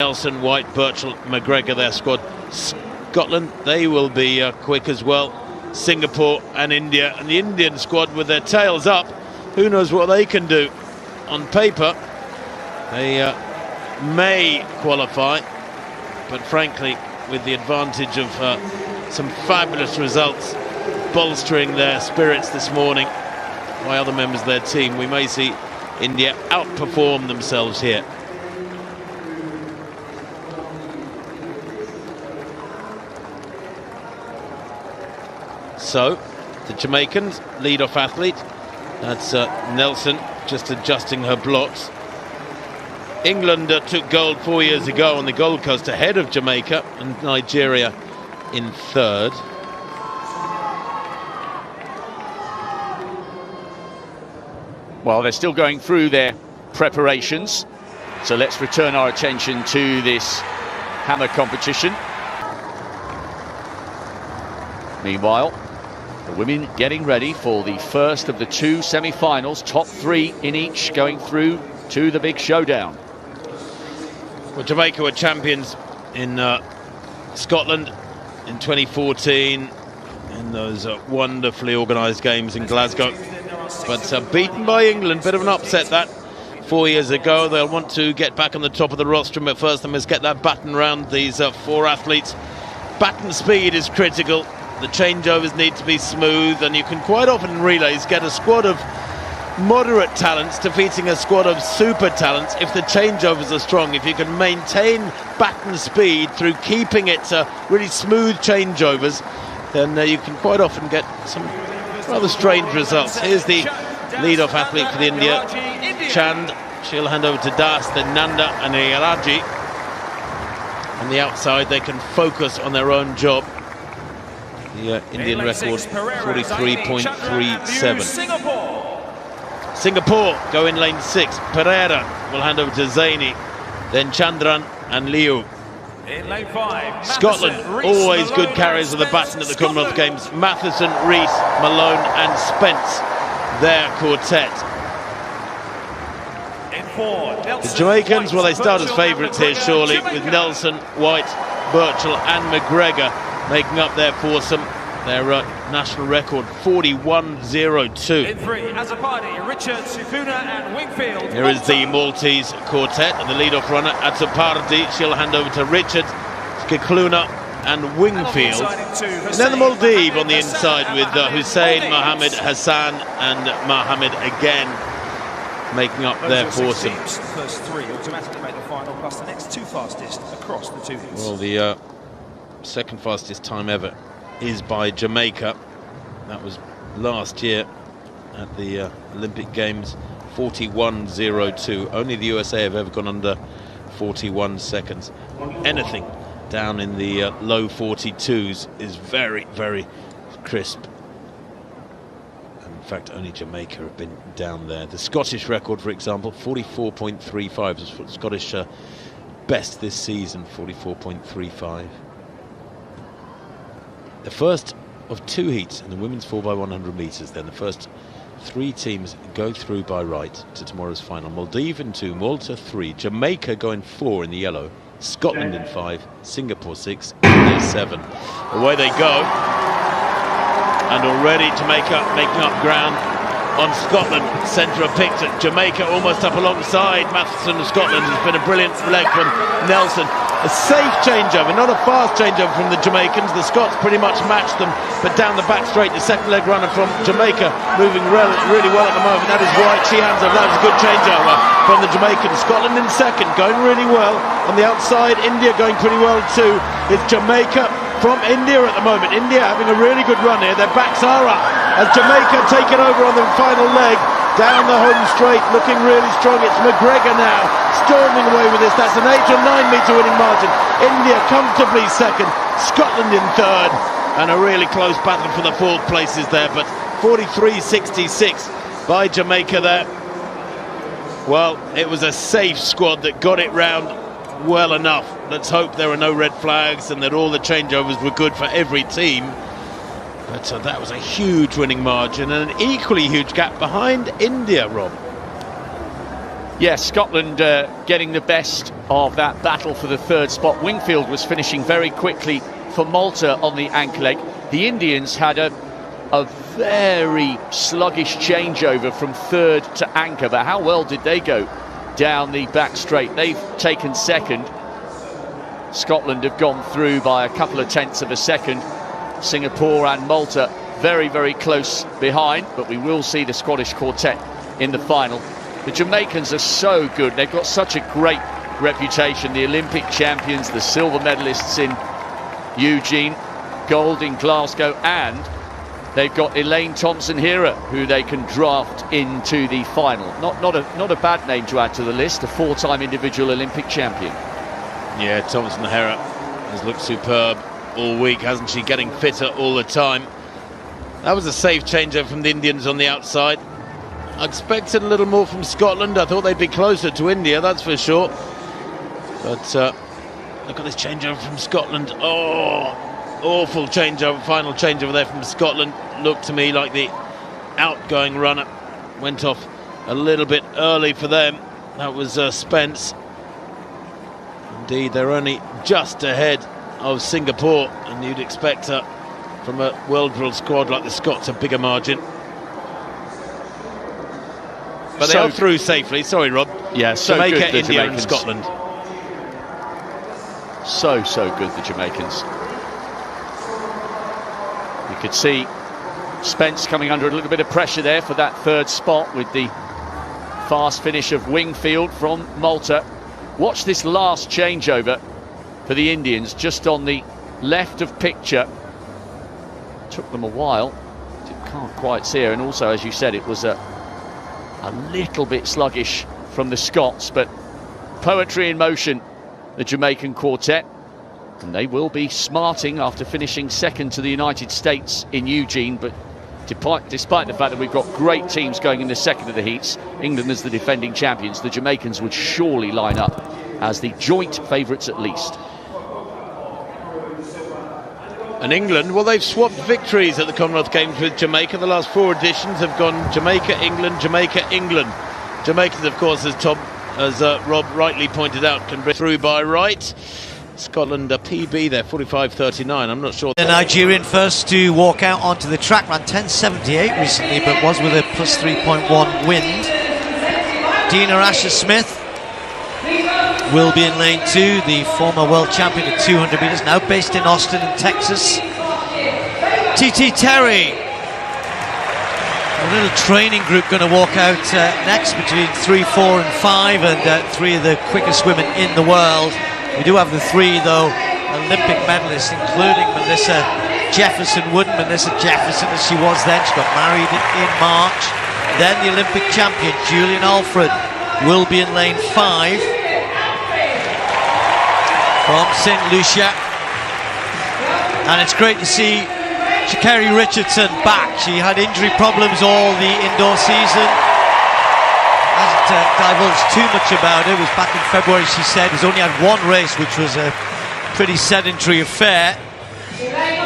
Nelson, White, Birchall, McGregor, their squad. Scotland, they will be quick as well. Singapore and India, and the Indian squad with their tails up. Who knows what they can do? On paper, they may qualify, but frankly, with the advantage of some fabulous results bolstering their spirits this morning by other members of their team, we may see India outperform themselves here. So, the Jamaicans, lead-off athlete, that's Nelson, just adjusting her blocks. England took gold 4 years ago on the Gold Coast ahead of Jamaica, and Nigeria in third. Well, they're still going through their preparations, so let's return our attention to this hammer competition. Meanwhile, the women getting ready for the first of the two semi-finals, top three in each going through to the big showdown. Well, Jamaica were champions in Scotland in 2014 in those wonderfully organised games in Glasgow, but beaten by England. Bit of an upset that 4 years ago. They'll want to get back on the top of the rostrum, but first they must get that baton round these four athletes. Baton speed is critical. The changeovers need to be smooth, and you can quite often in relays get a squad of moderate talents defeating a squad of super talents if the changeovers are strong. If you can maintain baton speed through keeping it really smooth changeovers, then you can quite often get some rather strange results. Here's the lead-off athlete for the India, Chand. She'll hand over to Das, then Nanda and Hilary. On the outside, they can focus on their own job. The Indian record, 43.37. Singapore go in lane 6. Pereira will hand over to Zaini, then Chandran and Liu. In lane 5, Scotland, always good carriers of the baton at the Commonwealth Games. Matheson, Rees, Malone and Spence, their quartet. In 4, The Jamaicans, well, they start as favourites here surely, with Nelson, White, Birchall and McGregor making up their foursome. Their national record, 41.02. In 3, Azapadi, Richard, Sufuna and Wingfield. Here is the Maltese quartet, and the lead-off runner, Azapadi. She'll hand over to Richard, Skikluna and Wingfield. And then the Maldives on the inside with Hussein, Mohammed, Hassan and Mohammed again making up their foursome. The first 3 automatically make the final, plus the next 2 fastest across the 2 hits. Well, the second fastest time ever is by Jamaica. That was last year at the Olympic Games, 41.02. Only the USA have ever gone under 41 seconds. Anything down in the low 42s is very, very crisp. In fact, only Jamaica have been down there. The Scottish record, for example, 44.35 is the Scottish best this season, 44.35. The first of 2 heats in the women's 4x100 metres. Then the first 3 teams go through by right to tomorrow's final. Maldives in 2, Malta 3, Jamaica going 4 in the yellow, Scotland in 5, Singapore 6, India 7. Away they go, and already Jamaica making up ground on Scotland. Centre of picked at Jamaica, almost up alongside Matheson of Scotland. It's been a brilliant leg from Nelson. A safe changeover, not a fast changeover from the Jamaicans. The Scots pretty much matched them, but down the back straight, the second leg runner from Jamaica moving really well at the moment. That is White. She hands over. That was a good changeover from the Jamaicans. Scotland in second, going really well. On the outside, India going pretty well too. It's Jamaica from India at the moment. India having a really good run here. Their backs are up as Jamaica taking over on the final leg. Down the home straight, looking really strong. It's McGregor now, storming away with this. That's an 8 or 9 metre winning margin. India comfortably second, Scotland in third, and a really close battle for the 4th places there. But 43.66 by Jamaica there. Well, it was a safe squad that got it round well enough. Let's hope there are no red flags and that all the changeovers were good for every team. But that was a huge winning margin and an equally huge gap behind India, Rob. Yes, Scotland getting the best of that battle for the third spot. Wingfield was finishing very quickly for Malta on the anchor leg. The Indians had a very sluggish changeover from third to anchor, but how well did they go down the back straight? They've taken second. Scotland have gone through by a couple of tenths of a second. Singapore and Malta very, very close behind, but we will see the Scottish quartet in the final. The Jamaicans are so good. They've got such a great reputation. The Olympic champions, the silver medalists in Eugene, gold in Glasgow, and they've got Elaine Thompson-Herah, who they can draft into the final. Not a bad name to add to the list, a four-time individual Olympic champion. Yeah, Thompson-Herah has looked superb all week, hasn't she? Getting fitter all the time. That was a safe changeover from the Indians on the outside. I expected a little more from Scotland. I thought they'd be closer to India, that's for sure. But look at this changeover from Scotland. Oh, awful changeover, final changeover there from Scotland. Looked to me like the outgoing runner went off a little bit early for them. That was Spence. Indeed, they're only just ahead of Singapore, and you'd expect from a world drill squad like the Scots a bigger margin. But they are through safely. Sorry, Rob. Yeah, so Jamaica, good, the India Jamaicans. and Scotland. So good, the Jamaicans. You could see Spence coming under a little bit of pressure there for that third spot with the fast finish of Wingfield from Malta. Watch this last changeover for the Indians, just on the left of picture. Took them a while. Can't quite see her, and also, as you said, it was a little bit sluggish from the Scots, but poetry in motion, the Jamaican quartet, and they will be smarting after finishing second to the United States in Eugene. But despite the fact that we've got great teams going in the second of the heats, England as the defending champions, the Jamaicans would surely line up as the joint favourites at least. And England, well, they've swapped victories at the Commonwealth Games with Jamaica. The last four editions have gone Jamaica, England, Jamaica, England. Jamaicans, of course, as Rob rightly pointed out, can break through by right. Scotland, a PB there, 45.39. I'm not sure. The Nigerian first to walk out onto the track, ran 10.78 recently, but was with a plus 3.1 wind. Dina Asher-Smith will be in lane 2, the former world champion at 200 metres, now based in Austin in Texas. TT Terry, a little training group, going to walk out next between 3, 4 and 5, and 3 of the quickest women in the world. We do have the 3, though, Olympic medalists, including Melissa Jefferson-Wooden. Melissa Jefferson, as she was then, she got married in March. Then the Olympic champion, Julian Alfred, will be in lane 5. From St. Lucia, and it's great to see Sha'Carri Richardson back. She had injury problems all the indoor season, hasn't divulged too much about it. It was back in February, she said. Has only had one race, which was a pretty sedentary affair.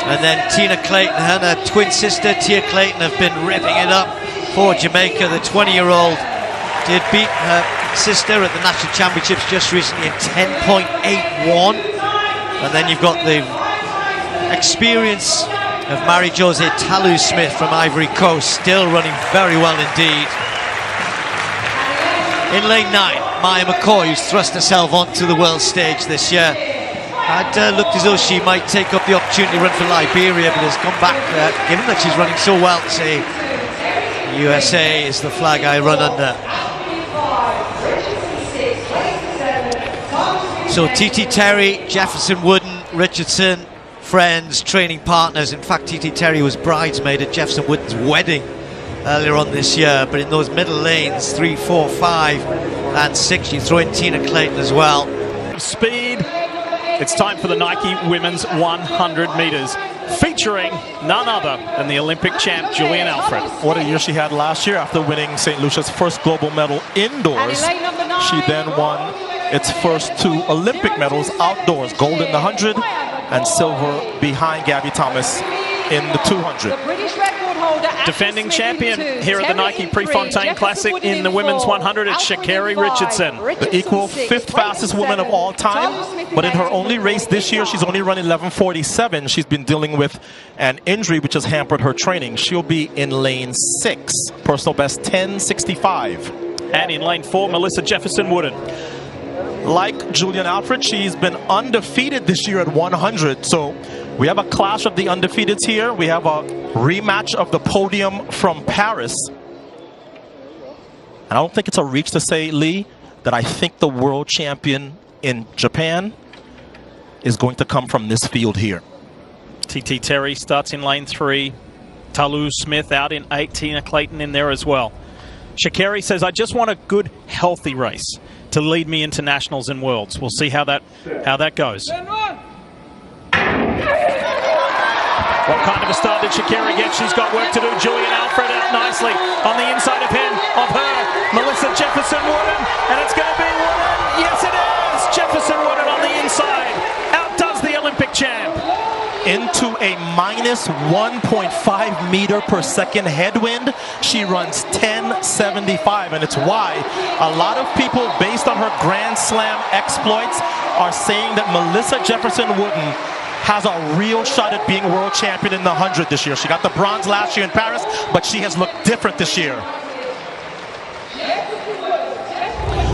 And then Tina Clayton and her twin sister Tia Clayton have been ripping it up for Jamaica. The 20-year-old did beat her sister at the National Championships just recently in 10.81. And then you've got the experience of Mary-Josée Talu-Smith from Ivory Coast, still running very well indeed. In lane 9, Maya McCoy, who's thrust herself onto the world stage this year, had looked as though she might take up the opportunity to run for Liberia, but has come back, given that she's running so well, to say USA is the flag I run under. So TT Terry, Jefferson-Wooden, Richardson, friends, training partners. In fact, TT Terry was bridesmaid at Jefferson-Wooden's wedding earlier on this year. But in those middle lanes, 3, 4, 5 and 6, you throw in Tina Clayton as well. Speed. It's time for the Nike Women's 100 metres, featuring none other than the Olympic champ Julian Alfred. What a year she had last year after winning St. Lucia's first global medal indoors. She then won its first 2 Olympic medals outdoors, gold in the 100 and silver behind Gabby Thomas in the 200. Defending champion here at the Nike Prefontaine Classic in the women's 100, it's Sha'Carri Richardson. The equal 5th fastest woman of all time, but in her only race this year, she's only run 11:47. She's been dealing with an injury which has hampered her training. She'll be in lane 6, personal best 10:65. And in lane 4, Melissa Jefferson-Wooden. Like Julian Alfred, she's been undefeated this year at 100. So we have a clash of the undefeateds here. We have a rematch of the podium from Paris. And I don't think it's a reach to say, Lee, that I think the world champion in Japan is going to come from this field here. TT Terry starts in lane 3. Talu Smith out in 8. Tina Clayton in there as well. Sha'Carri says, I just want a good, healthy race to lead me into nationals and worlds. We'll see how that goes. What kind of a start did Sha'Carri get? She's got work to do. Julian Alfred out nicely on the inside of her. Melissa Jefferson-Wooden, and it's going to be Wooden. Yes, it is. Jefferson-Wooden on the inside. Outdoes the Olympic champ. Into a minus 1.5 meter per second headwind, she runs 10:75, and it's why a lot of people, based on her Grand Slam exploits, are saying that Melissa Jefferson-Wooden has a real shot at being world champion in the 100 this year. She got the bronze last year in Paris, but she has looked different this year.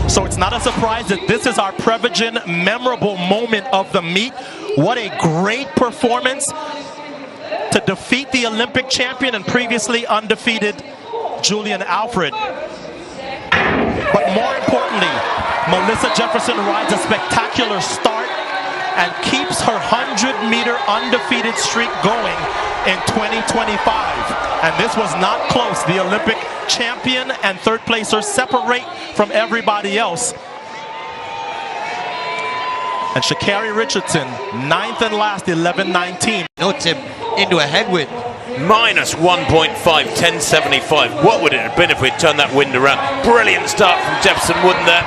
So it's not a surprise that this is our Prevagen memorable moment of the meet. What a great performance to defeat the Olympic champion and previously undefeated Julian Alfred. But more importantly, Melissa Jefferson rides a spectacular start and keeps her 100-meter undefeated streak going in 2025. And this was not close. The Olympic champion and third placer separate from everybody else. And Sha'Carri Richardson, 9th and last, 11:19. No, Tim, into a headwind. Minus 1.5, 10.75. What would it have been if we'd turned that wind around? Brilliant start from Jefferson-Wooden there.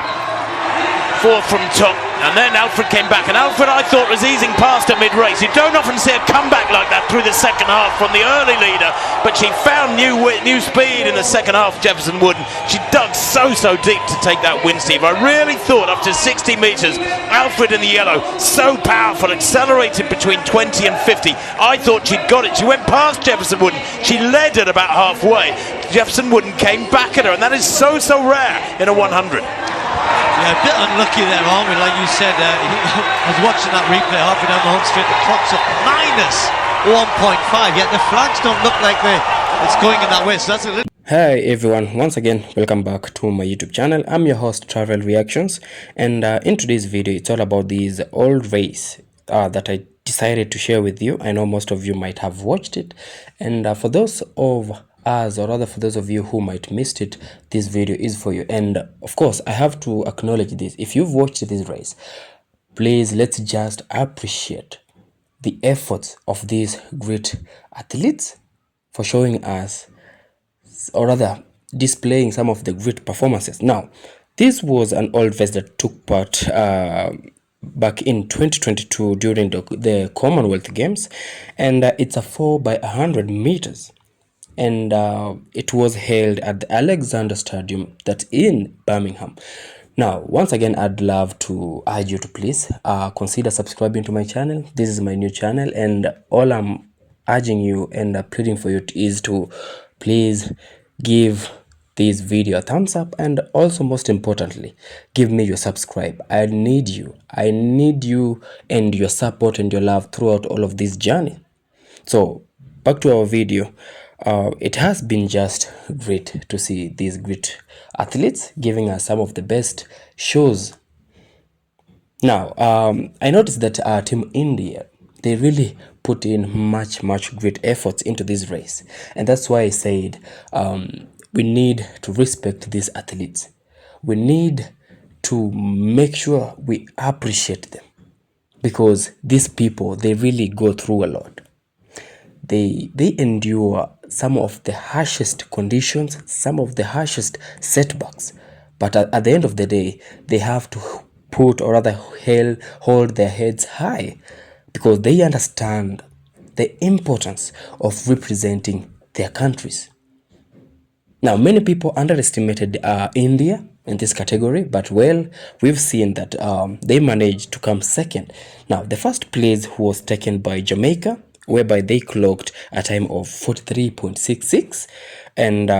4th from top. And then Alfred came back, and Alfred, I thought, was easing past at mid-race. You don't often see a comeback like that through the second half from the early leader, but she found new speed in the second half, Jefferson-Wooden. She dug so deep to take that win, Steve. I really thought up to 60 metres, Alfred in the yellow, so powerful, accelerated between 20 and 50. I thought she'd got it. She went past Jefferson-Wooden. She led at about halfway. Jefferson-Wooden came back at her, and that is so rare in a 100. Yeah, a bit unlucky there, aren't we? Like you said, I was watching that replay halfway down the home straight. The clock's at minus 1.5, yet the flags don't look like it's going in that way. So that's a little. Hi everyone, once again welcome back to my YouTube channel. I'm your host Travel Reactions, and in today's video it's all about these old race that I decided to share with you. I know most of you might have watched it, and for those of us, or rather for those of you who might missed it, this video is for you. And of course I have to acknowledge this: if you've watched this race, please let's just appreciate the efforts of these great athletes for showing us, or rather displaying some of the great performances. Now, this was an old race that took part back in 2022 during the Commonwealth Games, and it's a 4x100 meters, and it was held at the Alexander Stadium that's in Birmingham. Now, once again, I'd love to urge you to please consider subscribing to my channel. This is my new channel, and all I'm urging you and pleading for you is to please give this video a thumbs up, and also most importantly, give me your subscribe. I need you and your support and your love throughout all of this journey. So back to our video. It has been just great to see these great athletes giving us some of the best shows. Now, I noticed that Team India, they really put in much great efforts into this race, and that's why I said we need to respect these athletes. We need to make sure we appreciate them, because these people, they really go through a lot. They endure some of the harshest conditions, some of the harshest setbacks, but at the end of the day, they have to put, or rather hold their heads high, because they understand the importance of representing their countries. Now, many people underestimated India in this category, but well, we've seen that they managed to come second. Now, the first place was taken by Jamaica, whereby they clocked a time of 43.66, and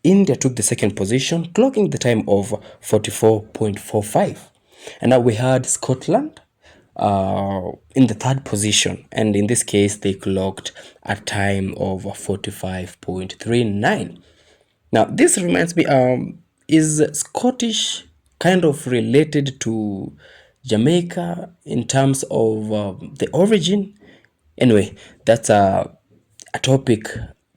India took the second position, clocking the time of 44.45. And now we had Scotland in the third position, and in this case they clocked a time of 45.39. Now this reminds me, is Scottish kind of related to Jamaica in terms of the origin? Anyway, that's a topic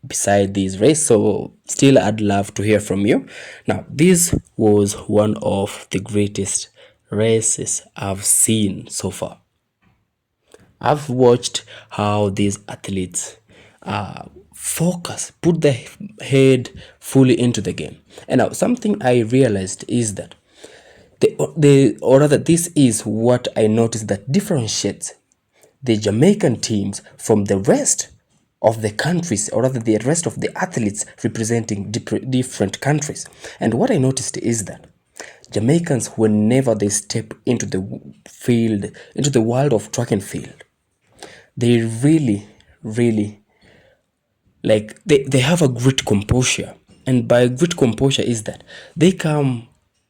beside this race, so still I'd love to hear from you. Now this was one of the greatest races I've seen so far. I've watched how these athletes focus, put their head fully into the game. And now something I realized is that this is what I noticed that differentiates the Jamaican teams from the rest of the countries, or rather the rest of the athletes representing different countries. And what I noticed is that Jamaicans, whenever they step into the field, into the world of track and field, they really like they have a great composure. And by great composure is that they come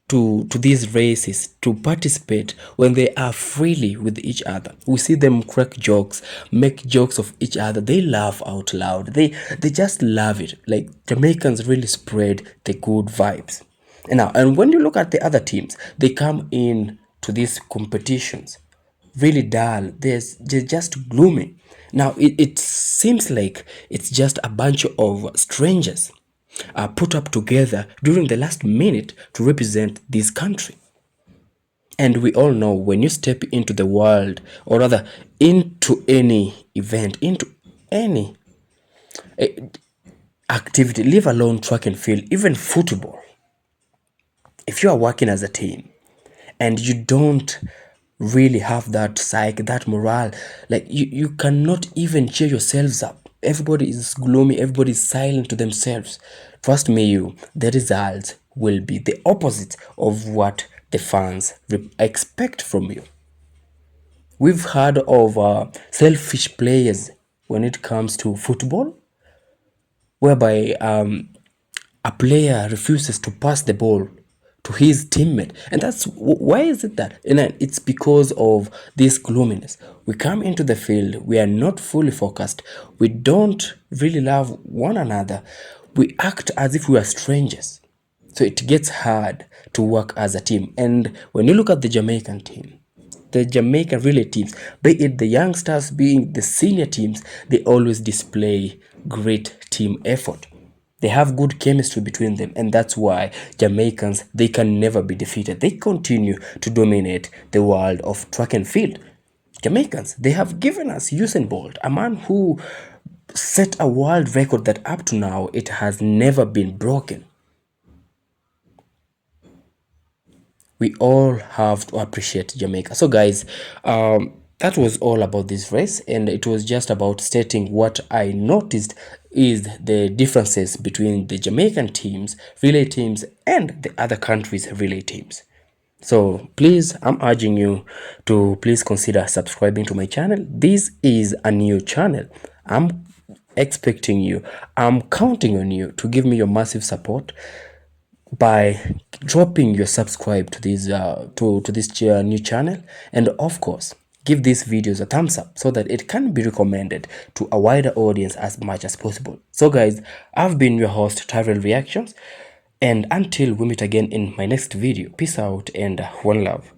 to these races to participate when they are freely with each other. We see them crack jokes, make jokes of each other. They laugh out loud. They just love it. Like Jamaicans really spread the good vibes. And when you look at the other teams, they come in to these competitions really dull. They're just gloomy. Now it seems like it's just a bunch of strangers put up together during the last minute to represent this country. And we all know when you step into the world, or rather into any event, into any activity, leave alone track and field, even football, if you are working as a team and you don't really have that psyche, that morale, like you cannot even cheer yourselves up. Everybody is gloomy, everybody is silent to themselves. Trust me, the results will be the opposite of what the fans expect from you. We've heard of selfish players when it comes to football, whereby a player refuses to pass the ball to his teammate. And that's why is it that? And it's because of this gloominess. We come into the field, we are not fully focused, we don't really love one another, we act as if we are strangers. So it gets hard to work as a team. And when you look at the Jamaican team, the Jamaican relay teams, be it the youngsters, being the senior teams, they always display great team effort. They have good chemistry between them, and that's why Jamaicans, they can never be defeated. They continue to dominate the world of track and field. Jamaicans, they have given us Usain Bolt, a man who set a world record that up to now it has never been broken. We all have to appreciate Jamaica. So guys, that was all about this race, and it was just about stating what I noticed is the differences between the Jamaican teams, relay teams, and the other countries' relay teams. So please, I'm urging you to please consider subscribing to my channel. This is a new channel. I'm expecting you, I'm counting on you to give me your massive support by dropping your subscribe to this new channel, and of course give these videos a thumbs up so that it can be recommended to a wider audience as much as possible. So guys, I've been your host Tyrell Reactions, and until we meet again in my next video, peace out and one love.